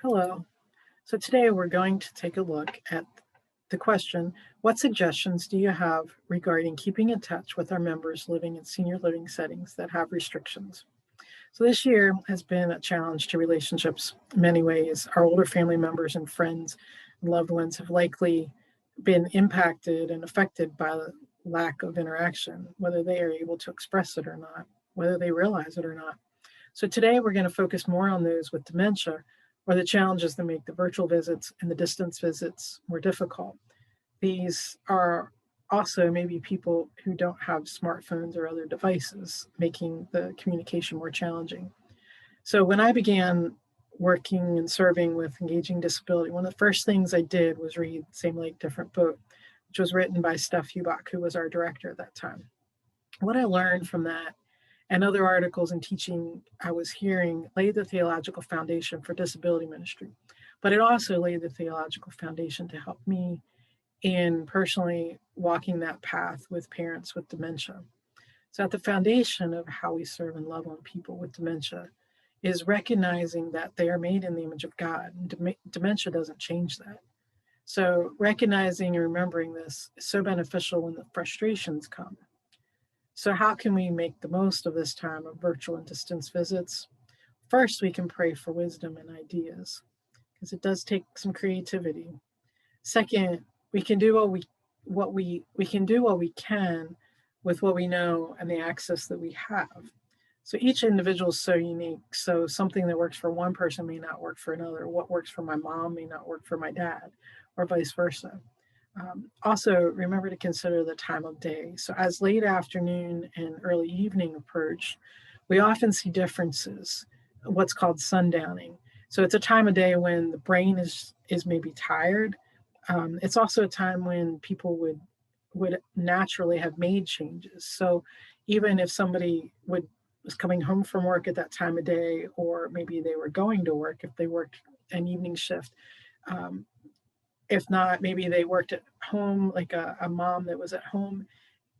Hello. So today we're going to take a look at the question, what suggestions do you have regarding keeping in touch with our members living in senior living settings that have restrictions? So this year has been a challenge to relationships in many ways. Our older family members and friends and loved ones have likely been impacted and affected by the lack of interaction, whether they are able to express it or not, whether they realize it or not. So today we're going to focus more on those with dementia or the challenges that make the virtual visits and the distance visits more difficult. These are also maybe people who don't have smartphones or other devices, making the communication more challenging. So when I began working and serving with engaging disability, one of the first things I did was read Same Lake, Different Boat, which was written by Hubach, who was our director at that time. What I learned from that and other articles and teaching I was hearing laid the theological foundation for disability ministry. But it also laid the theological foundation to help me in personally walking that path with parents with dementia. So, at the foundation of how we serve and love on people with dementia is recognizing that they are made in the image of God, and dementia doesn't change that. So, recognizing and remembering this is so beneficial when the frustrations come. So, how can we make the most of this time of virtual and distance visits? First, we can pray for wisdom and ideas because it does take some creativity. Second, we can do what we can do what we can with what we know and the access that we have. So each individual is so unique. So something that works for one person may not work for another. What works for my mom may not work for my dad, or vice versa. Also, remember to consider the time of day. So, as late afternoon and early evening approach, we often see differences, what's called sundowning. So, it's a time of day when the brain is maybe tired. It's also a time when people would naturally have made changes. So, even if somebody would was coming home from work at that time of day, or maybe they were going to work if they worked an evening shift, um, if not, maybe they worked at home, like a mom that was at home,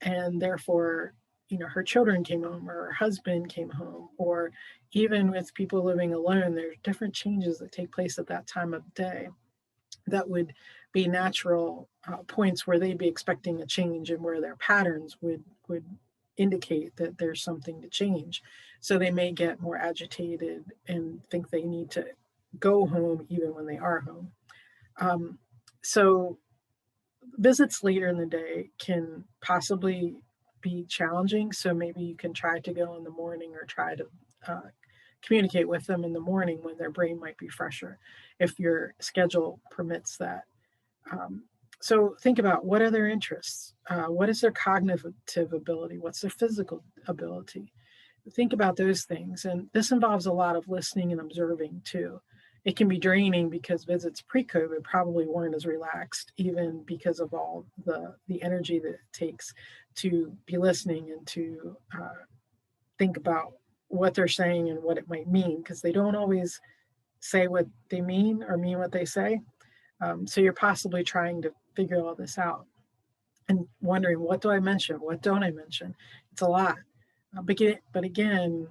and therefore, her children came home or her husband came home, or even with people living alone, there's different changes that take place at that time of day that would be natural points where they'd be expecting a change and where their patterns would indicate that there's something to change. So they may get more agitated and think they need to go home even when they are home. Um, so visits later in the day can possibly be challenging. So maybe you can try to go in the morning or try to uh, communicate with them in the morning when their brain might be fresher, if your schedule permits that. Um, so think about, what are their interests? What is their cognitive ability? What's their physical ability? Think about those things. And this involves a lot of listening and observing too. It can be draining because visits pre-COVID probably weren't as relaxed, even because of all the energy that it takes to be listening and to think about what they're saying and what it might mean, because they don't always say what they mean or mean what they say. So you're possibly trying to figure all this out and wondering, what do I mention? What don't I mention? It's a lot. But again,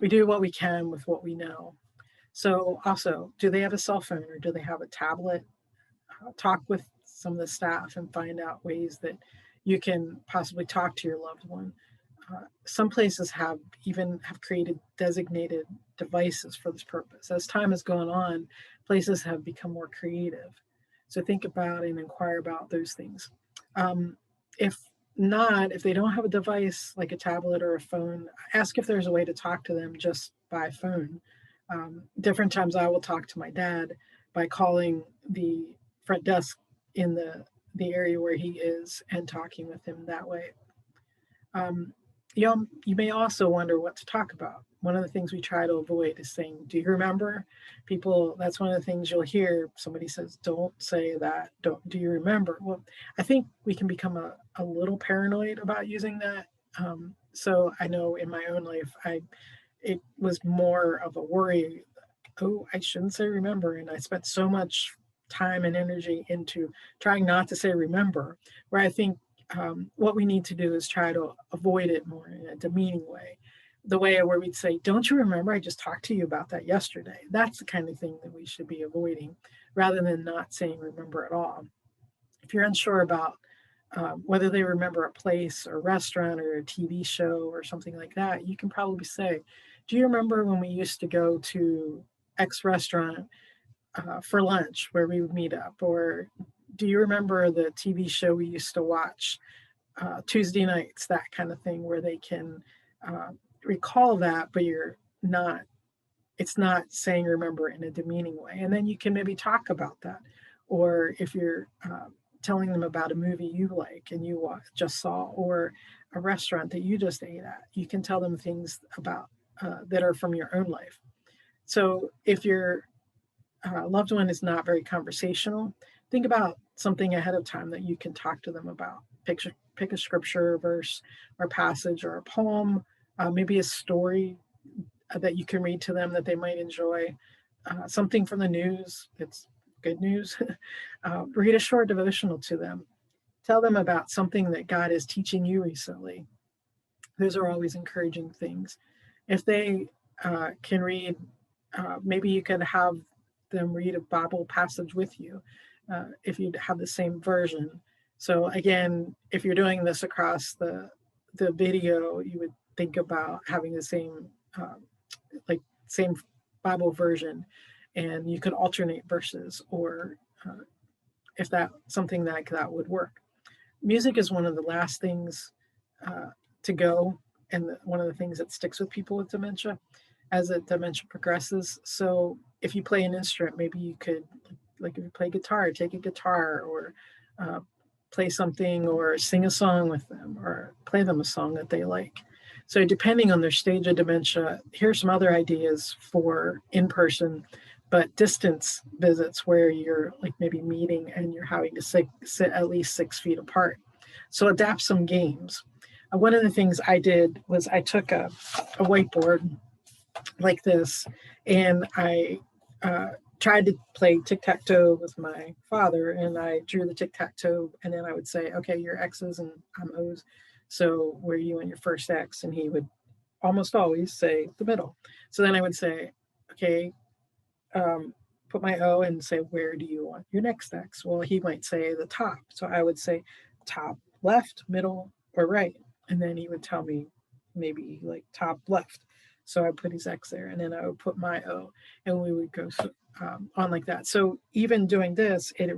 we do what we can with what we know. So also, do they have a cell phone or do they have a tablet? Talk with some of the staff and find out ways that you can possibly talk to your loved one. Some places have created designated devices for this purpose. As time has gone on, places have become more creative. So think about and inquire about those things. If not, if they don't have a device like a tablet or a phone, ask if there's a way to talk to them just by phone. Different times I will talk to my dad by calling the front desk in the area where he is and talking with him that way. Um, you may also wonder what to talk about. One of the things we try to avoid is saying, "Do you remember?" People, that's one of the things you'll hear. Somebody says, "Don't say that. Don't. Do you remember?" Well, I think we can become a little paranoid about using that. So I know in my own life, it was more of a worry. Oh, I shouldn't say remember, and I spent so much time and energy into trying not to say remember, where I think what we need to do is try to avoid it more in a demeaning way. the way where we'd say, don't you remember I just talked to you about that yesterday? That's the kind of thing that we should be avoiding, rather than not saying remember at all. If you're unsure about whether they remember a place or restaurant or a TV show or something like that, you can probably say, do you remember when we used to go to X restaurant for lunch where we would meet up? Or do you remember the TV show we used to watch Tuesday nights, that kind of thing, where they can uh, recall that, but you're not, it's not saying remember in a demeaning way. And then you can maybe talk about that. Or if you're telling them about a movie you like and you just saw, or a restaurant that you just ate at, you can tell them things about that are from your own life. So if your loved one is not very conversational, think about something ahead of time that you can talk to them about. Pick a scripture, verse, or passage, or a poem, maybe a story that you can read to them that they might enjoy, something from the news that's good news. Read a short devotional to them. Tell them about something that God is teaching you recently. Those are always encouraging things. If they can read, maybe you could have them read a Bible passage with you if you have the same version. So again, if you're doing this across the video, you would think about having the same like same Bible version, and you could alternate verses, or if that something like that would work. Music is one of the last things to go, and one of the things that sticks with people with dementia as the dementia progresses. So if you play an instrument, maybe you could, like if you play guitar, take a guitar, or play something, or sing a song with them, or play them a song that they like. So depending on their stage of dementia, here's some other ideas for in-person, but distance visits where you're like maybe meeting and you're having to sit at least 6 feet apart. So adapt some games. One of the things I did was I took a whiteboard like this, and I tried to play tic-tac-toe with my father, and I drew the tic-tac-toe, and then I would say, okay, you're X's and I'm O's. So where are you on your first X? And he would almost always say the middle. So then I would say, okay, put my O and say, where do you want your next X? Well, he might say the top. So I would say top, left, middle, or right. And then he would tell me maybe like top left. So I put his X there, and then I would put my O, and we would go on like that. So even doing this, it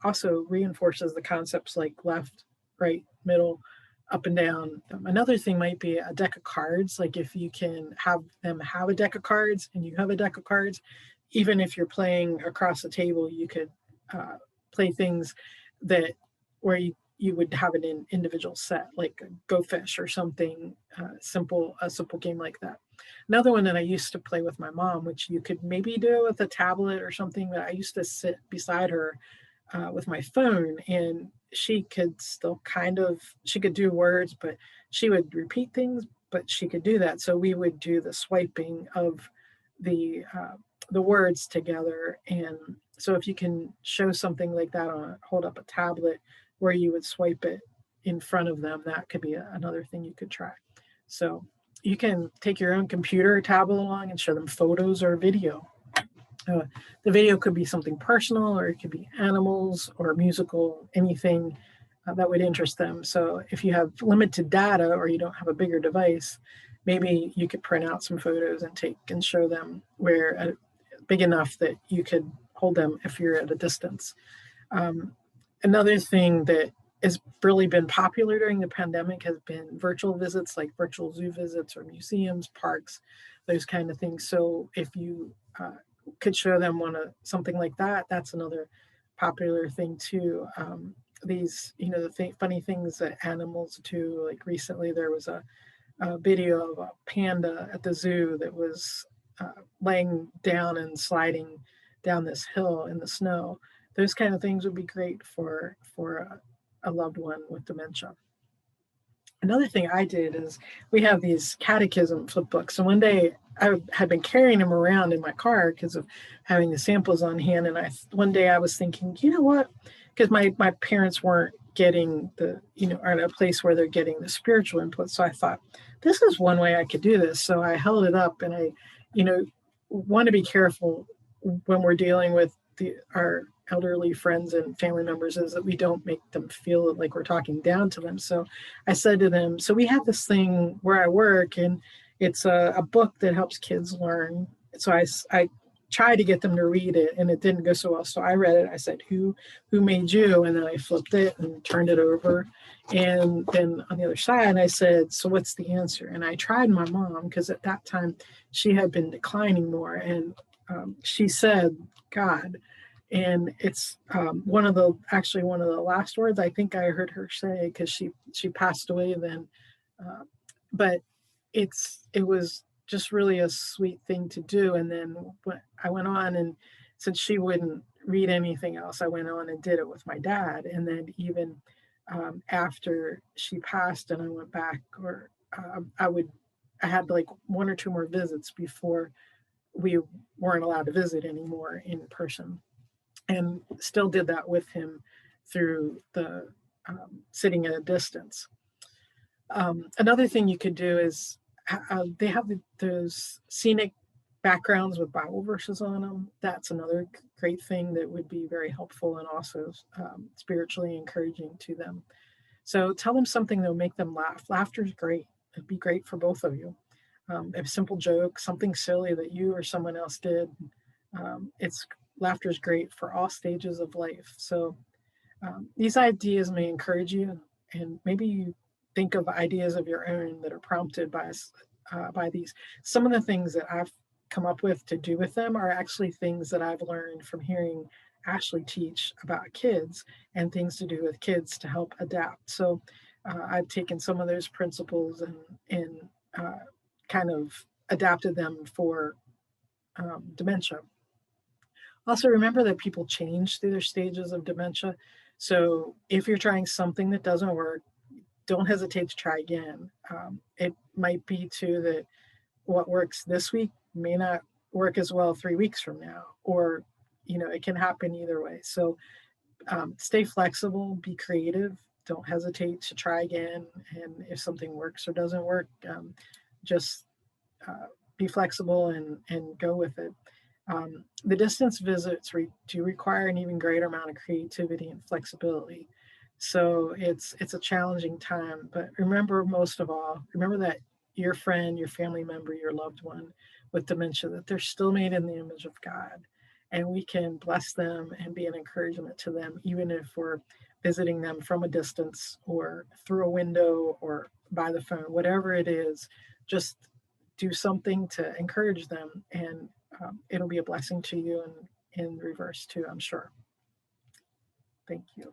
also reinforces the concepts like left, right, middle, up and down. Another thing might be a deck of cards. Like if you can have them have a deck of cards and you have a deck of cards, even if you're playing across the table, you could play things that where you would have an individual set, like Go Fish or something simple, a simple game like that. Another one that I used to play with my mom, which you could maybe do with a tablet or something, that I used to sit beside her with my phone, and she could still she could do words, but she would repeat things, but she could do that. So we would do the swiping of the words together. And so if you can show something like that hold up a tablet where you would swipe it in front of them, that could be another thing you could try. So you can take your own computer or tablet along and show them photos or video. The video could be something personal, or it could be animals or musical, anything that would interest them. So if you have limited data or you don't have a bigger device, maybe you could print out some photos and take and show them where big enough that you could hold them if you're at a distance. Another thing that has really been popular during the pandemic has been virtual visits, like virtual zoo visits or museums, parks, those kind of things. So if you could show them something like that, that's another popular thing too. These, the funny things that animals do. Like recently, there was a video of a panda at the zoo that was laying down and sliding down this hill in the snow. Those kind of things would be great for a loved one with dementia. Another thing I did is we have these catechism flip books. And one day I had been carrying them around in my car because of having the samples on hand. And one day I was thinking, you know what? because my parents weren't getting are in a place where they're getting the spiritual input. So I thought, this is one way I could do this. So I held it up, and I, want to be careful when we're dealing with our elderly friends and family members, is that we don't make them feel like we're talking down to them. So I said to them, so we have this thing where I work, and it's a book that helps kids learn. So I tried to get them to read it, and it didn't go so well. So I read it. I said, who made you? And then I flipped it and turned it over. And then on the other side, I said, so what's the answer? And I tried my mom, because at that time she had been declining more. And she said, God. And it's one of the last words I think I heard her say, because she passed away then. But it was just really a sweet thing to do. And then when I went on, and since she wouldn't read anything else, I went on and did it with my dad. And then even after she passed and I went back, or I had like one or two more visits before we weren't allowed to visit anymore in person, and still did that with him through the sitting at a distance. Another thing you could do is they have those scenic backgrounds with Bible verses on them. That's another great thing that would be very helpful, and also spiritually encouraging to them. So tell them something that'll make them laugh. Laughter is great. It'd be great for both of you. A simple joke, something silly that you or someone else did. It's Laughter is great for all stages of life. So these ideas may encourage you, and maybe you think of ideas of your own that are prompted by these. Some of the things that I've come up with to do with them are actually things that I've learned from hearing Ashley teach about kids, and things to do with kids to help adapt. So I've taken some of those principles and kind of adapted them for dementia. Also, remember that people change through their stages of dementia. So if you're trying something that doesn't work, don't hesitate to try again. It might be too that what works this week may not work as well 3 weeks from now, or it can happen either way. So stay flexible, be creative, don't hesitate to try again. And if something works or doesn't work, just be flexible and go with it. The distance visits do require an even greater amount of creativity and flexibility. So it's a challenging time, but most of all, remember that your friend, your family member, your loved one with dementia, that they're still made in the image of God, and we can bless them and be an encouragement to them, even if we're visiting them from a distance or through a window or by the phone, whatever it is. Just do something to encourage them, and it'll be a blessing to you, and in reverse too, I'm sure. Thank you.